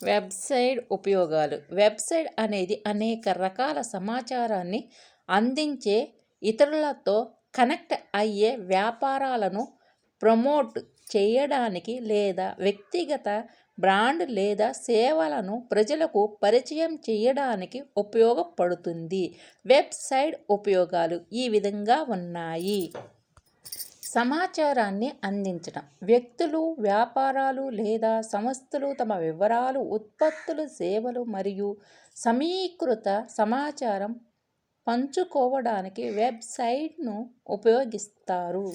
Website ఉపయోగాలు. Website అనేది అనేక రకాల సమాచారాన్ని అందించే, ఇతరులతో కనెక్ట్ అయ్యే, వ్యాపారాలను ప్రమోట్ చేయడానికి లేదా వ్యక్తిగత బ్రాండ్ లేదా సేవలను ప్రజలకు పరిచయం చేయడానికి ఉపయోగపడుతుంది. వెబ్సైట్ ఉపయోగాలు ఈ విధంగా ఉన్నాయి. సమాచారాన్ని అందించడం. వ్యక్తులు, వ్యాపారాలు లేదా సంస్థలు తమ వివరాలు, ఉత్పత్తులు, సేవలు మరియు సమీకృత సమాచారం పంచుకోవడానికి వెబ్సైట్ను ఉపయోగిస్తారు.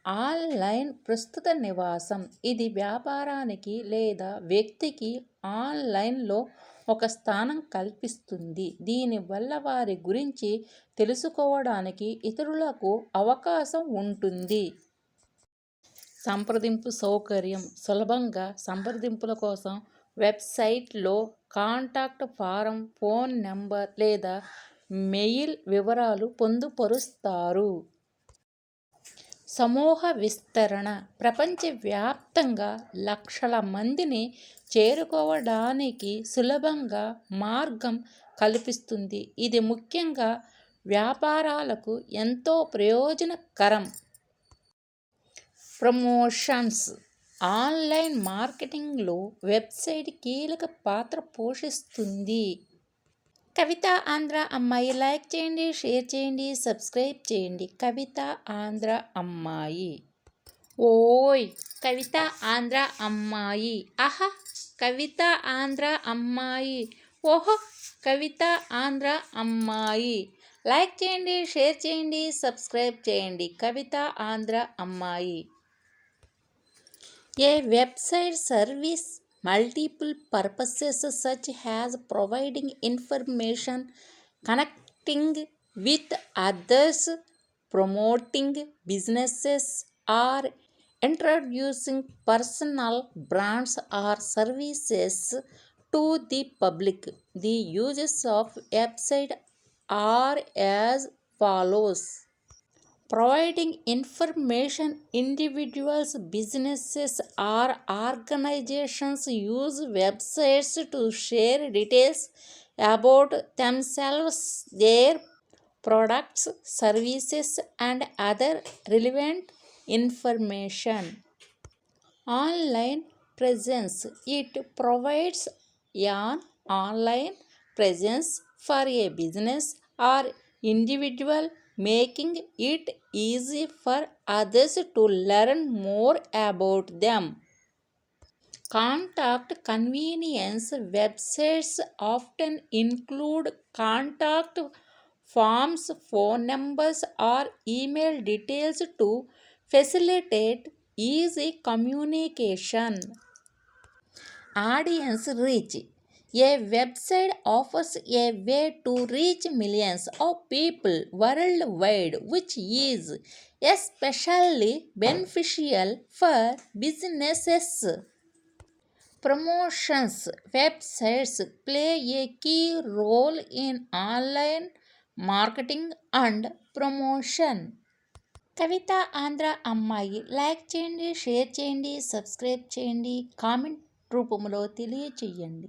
ఆన్లైన్ ప్రస్తుత నివాసం. ఇది వ్యాపారానికి లేదా వ్యక్తికి ఆన్లైన్లో ఒక స్థానం కల్పిస్తుంది. దీనివల్ల వారి గురించి తెలుసుకోవడానికి ఇతరులకు అవకాశం ఉంటుంది. సంప్రదింపు సౌకర్యం. సులభంగా సంప్రదింపుల కోసం వెబ్సైట్లో కాంటాక్ట్ ఫారం, ఫోన్ నెంబర్ లేదా మెయిల్ వివరాలు పొందుపరుస్తారు. సమూహ విస్తరణ. ప్రపంచవ్యాప్తంగా లక్షల మందిని చేరుకోవడానికి సులభంగా మార్గం కల్పిస్తుంది. ఇది ముఖ్యంగా వ్యాపారాలకు ఎంతో ప్రయోజనకరం. ప్రమోషన్స్. ఆన్లైన్ మార్కెటింగ్లో వెబ్సైట్ కీలక పాత్ర పోషిస్తుంది. కవిత ఆంధ్ర అమ్మాయి. లైక్ చేయండి, షేర్ చేయండి, సబ్స్క్రైబ్ చేయండి. కవిత ఆంధ్ర అమ్మాయి. ఓయ్ కవిత ఆంధ్ర అమ్మాయి. ఆహా కవిత ఆంధ్ర అమ్మాయి. ఓహో కవిత ఆంధ్ర అమ్మాయి. లైక్ చేయండి, షేర్ చేయండి, సబ్స్క్రైబ్ చేయండి. కవిత ఆంధ్ర అమ్మాయి. A website service multiple purposes such as providing information, connecting with others, promoting businesses, or introducing personal brands or services to the public. The uses of website are as follows. Providing information. Individuals, businesses, or organizations use websites to share details about themselves, their products, services, and other relevant information. Online presence. It provides an online presence for a business or individual, making it easy for others to learn more about them. Contact convenience. Websites often include contact forms, phone numbers, or email details to facilitate easy communication. Audience reach. A website offers a way to reach millions of people worldwide, which is especially beneficial for businesses. Promotions. Websites play a key role in online marketing and promotion. కవిత ఆంధ్ర అమ్మాయి. Like చేయండి, share చేయండి, subscribe చేయండి, comment రూపంలో తెలియచేయండి.